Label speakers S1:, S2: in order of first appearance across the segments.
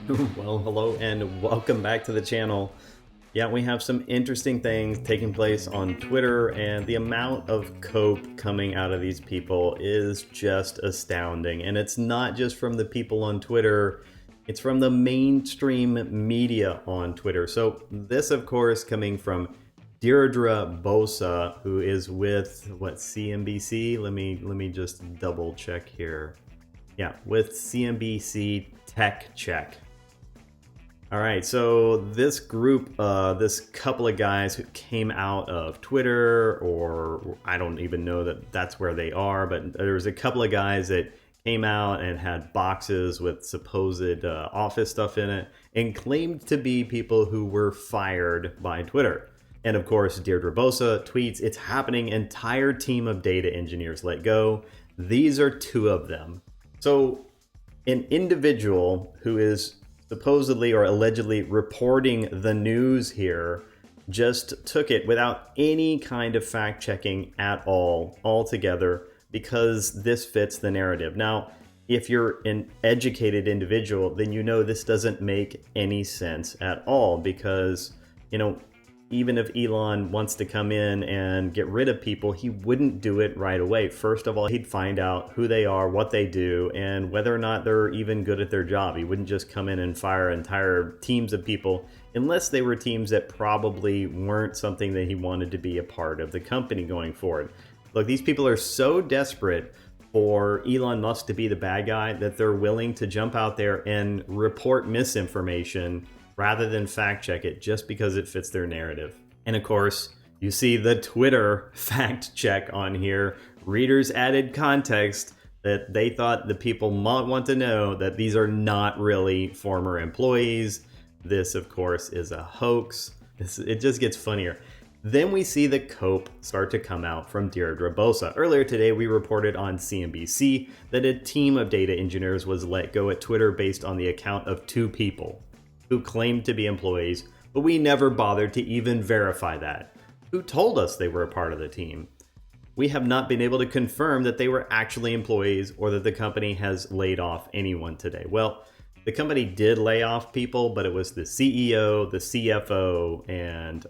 S1: Well, hello and welcome back to the channel. Yeah, we have some interesting things taking place on Twitter, and the amount of cope coming out of these people is just astounding. And it's not just from the people on Twitter, it's from the mainstream media on Twitter. So this, of course, coming from Deirdre Bosa, who is with what, CNBC? Let me just double check here. Yeah, with CNBC Tech Check. All right, so this group, this couple of guys who came out of Twitter, or I don't even know that that's where they are, but there's a couple of guys that came out and had boxes with supposed office stuff in it and claimed to be people who were fired by Twitter. And of course, Deirdre Bosa tweets, "It's happening, entire team of data engineers let go. These are two of them." So an individual who is supposedly or allegedly reporting the news here just took it without any kind of fact checking at all altogether, because this fits the narrative. Now, if you're an educated individual, then you know this doesn't make any sense at all, because even if Elon wants to come in and get rid of people, he wouldn't do it right away. First of all, he'd find out who they are, what they do, and whether or not they're even good at their job. He wouldn't just come in and fire entire teams of people unless they were teams that probably weren't something that he wanted to be a part of the company going forward. Look, these people are so desperate for Elon Musk to be the bad guy that they're willing to jump out there and report misinformation rather than fact check it just because it fits their narrative. And of course, you see the Twitter fact check on here. Readers added context that they thought the people might want to know that these are not really former employees. This, of course, is a hoax. It just gets funnier. Then we see the cope start to come out from Deirdre Bosa. Earlier today, we reported on CNBC that a team of data engineers was let go at Twitter based on the account of two people who claimed to be employees, but we never bothered to even verify that. Who told us they were a part of the team? We have not been able to confirm that they were actually employees or that the company has laid off anyone today. Well, the company did lay off people, but it was the CEO, the CFO, and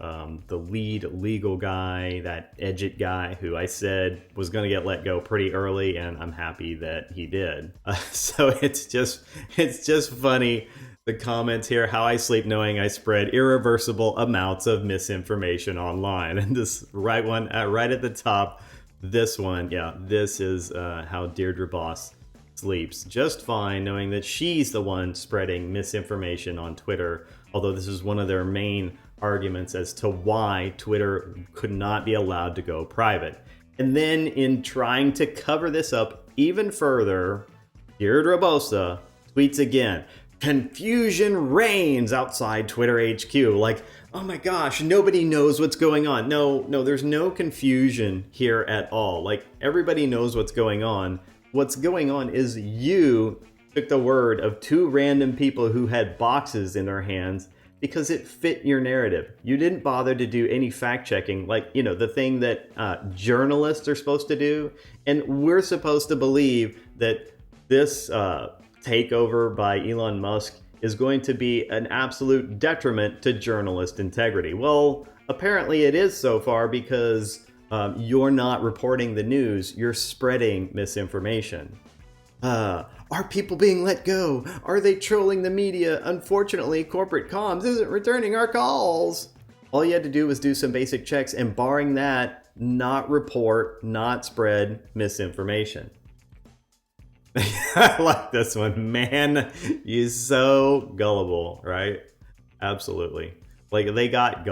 S1: the lead legal guy, that Edgett guy, who I said was going to get let go pretty early, and I'm happy that he did. So it's just funny. The comments here, how I sleep knowing I spread irreversible amounts of misinformation online. And this right one, right at the top, this one, yeah, this is how Deirdre Boss sleeps just fine, knowing that she's the one spreading misinformation on Twitter. Although this is one of their main arguments as to why Twitter could not be allowed to go private. And then in trying to cover this up even further, Deirdre Bosa tweets again, "Confusion reigns outside Twitter HQ." Like, oh my gosh, nobody knows what's going on. No, there's no confusion here at all. Like, everybody knows what's going on. What's going on is you took the word of two random people who had boxes in their hands because it fit your narrative. You didn't bother to do any fact checking, like, the thing that journalists are supposed to do. And we're supposed to believe that this takeover by Elon Musk is going to be an absolute detriment to journalist integrity. Well, apparently it is so far, because you're not reporting the news, you're spreading misinformation. Are people being let go? Are they trolling the media? Unfortunately, corporate comms isn't returning our calls. All you had to do was do some basic checks, and barring that, not report, not spread misinformation. I like this one. Man, you're so gullible, right? Absolutely. Like, they got,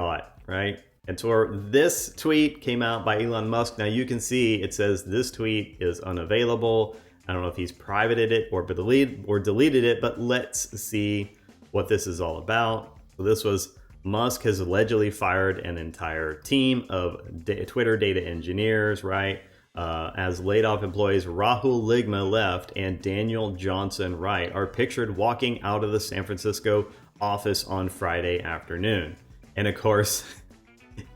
S1: right? And so this tweet came out by Elon Musk. Now you can see it says this tweet is unavailable. I don't know if he's privated it or deleted it, but let's see what this is all about. So this was, Musk has allegedly fired an entire team of Twitter data engineers, right? As laid off employees Rahul Ligma left and Daniel Johnson Wright are pictured walking out of the San Francisco office on Friday afternoon. And of course,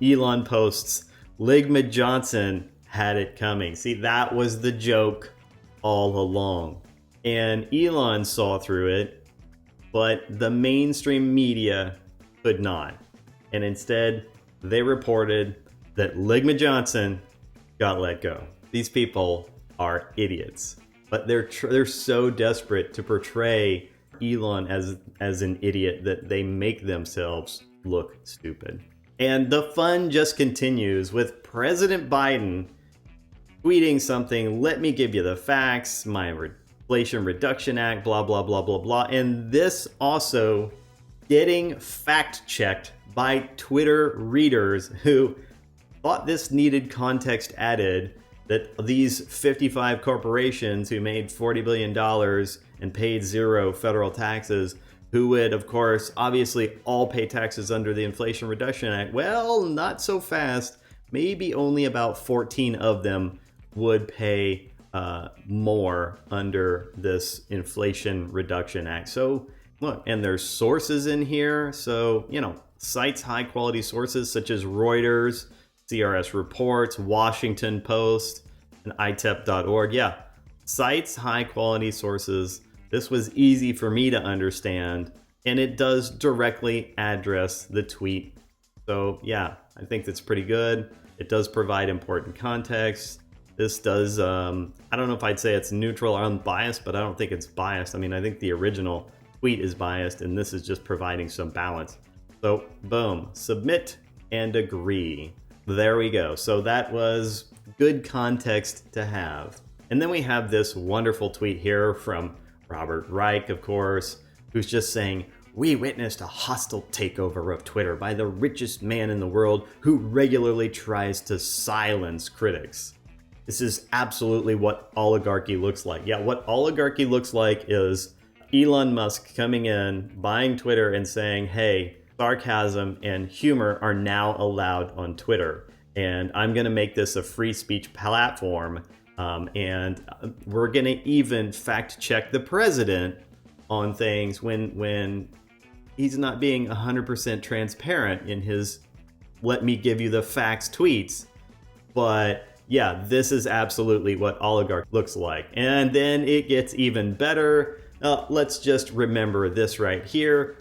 S1: Elon posts, "Ligma Johnson had it coming." See, that was the joke all along. And Elon saw through it but the mainstream media could not. And instead, they reported that Ligma Johnson got let go. These people are idiots, but they're so desperate to portray Elon as an idiot that they make themselves look stupid. And the fun just continues with President Biden tweeting something, let me give you the facts, my Inflation Reduction Act, blah, blah, blah, blah, blah. And this also getting fact-checked by Twitter readers who thought this needed context added, that these 55 corporations who made $40 billion and paid zero federal taxes, who would, of course, obviously all pay taxes under the Inflation Reduction Act. Well, not so fast. Maybe only about 14 of them would pay more under this Inflation Reduction Act. So look, and there's sources in here. So, cites high quality sources such as Reuters, CRS Reports, Washington Post, and itep.org. Yeah, cites high quality sources. This was easy for me to understand, and it does directly address the tweet. So yeah, I think that's pretty good. It does provide important context. This does, I don't know if I'd say it's neutral or unbiased, but I don't think it's biased. I mean, I think the original tweet is biased, and this is just providing some balance. So boom, submit and agree. There we go. So that was good context to have. And then we have this wonderful tweet here from Robert Reich, of course, who's just saying, we witnessed a hostile takeover of Twitter by the richest man in the world who regularly tries to silence critics. This is absolutely what oligarchy looks like. Yeah, what oligarchy looks like is Elon Musk coming in, buying Twitter and saying, hey, sarcasm and humor are now allowed on Twitter. And I'm going to make this a free speech platform. And we're going to even fact check the president on things when he's not being 100% transparent in his let me give you the facts tweets. But yeah, this is absolutely what oligarch looks like. And then it gets even better. Let's just remember this right here.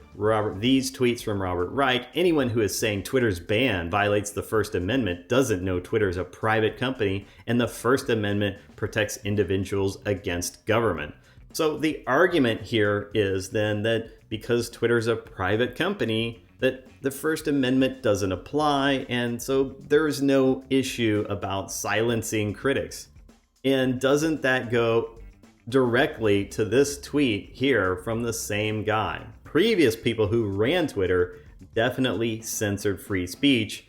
S1: These tweets from Robert Reich. Anyone who is saying Twitter's ban violates the First Amendment doesn't know Twitter is a private company, and the First Amendment protects individuals against government. So the argument here is then that because Twitter's a private company, that the First Amendment doesn't apply, and so there's no issue about silencing critics. And doesn't that go directly to this tweet here from the same guy? Previous people who ran Twitter definitely censored free speech.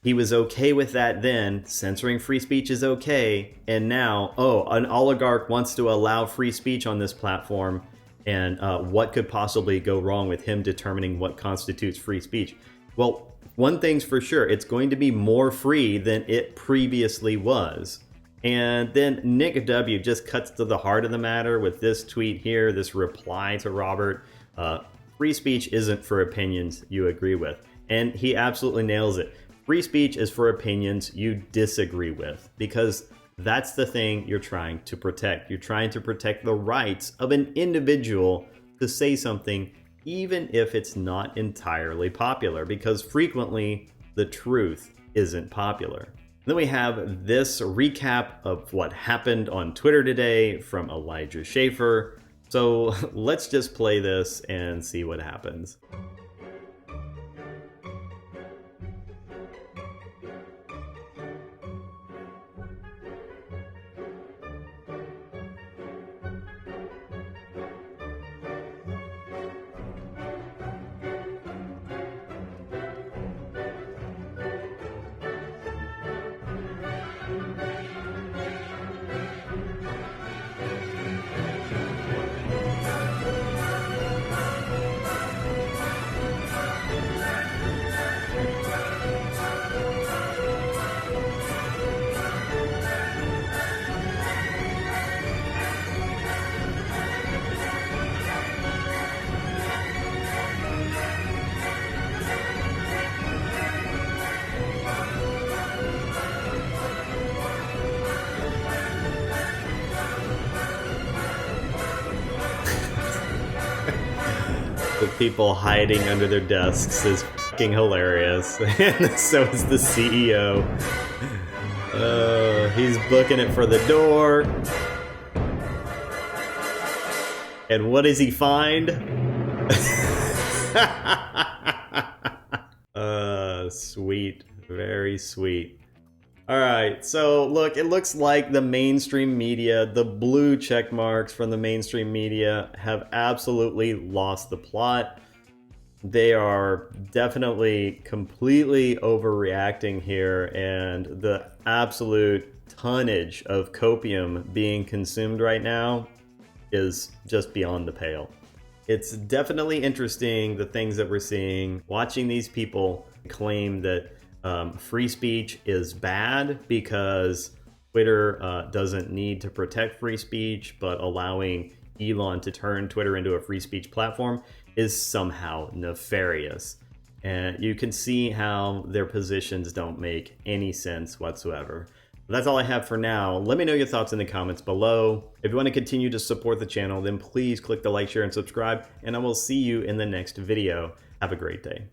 S1: He was okay with that then. Censoring free speech is okay. And now, an oligarch wants to allow free speech on this platform. And what could possibly go wrong with him determining what constitutes free speech? Well, one thing's for sure, it's going to be more free than it previously was. And then Nick W. just cuts to the heart of the matter with this tweet here, this reply to Robert. Free speech isn't for opinions you agree with. And he absolutely nails it. Free speech is for opinions you disagree with, because that's the thing you're trying to protect. You're trying to protect the rights of an individual to say something, even if it's not entirely popular, because frequently the truth isn't popular. Then we have this recap of what happened on Twitter today from Elijah Schaffer. So let's just play this and see what happens. The people hiding under their desks is fucking hilarious. And so is the CEO. He's booking it for the door. And what does he find? Sweet. Very sweet. Alright, so look, it looks like the mainstream media, the blue check marks from the mainstream media have absolutely lost the plot. They are definitely completely overreacting here, and the absolute tonnage of copium being consumed right now is just beyond the pale. It's definitely interesting, the things that we're seeing, watching these people claim that free speech is bad because Twitter doesn't need to protect free speech, but allowing Elon to turn Twitter into a free speech platform is somehow nefarious. And you can see how their positions don't make any sense whatsoever. That's all I have for now. Let me know your thoughts in the comments below. If you want to continue to support the channel, then please click the like, share, and subscribe, and I will see you in the next video. Have a great day.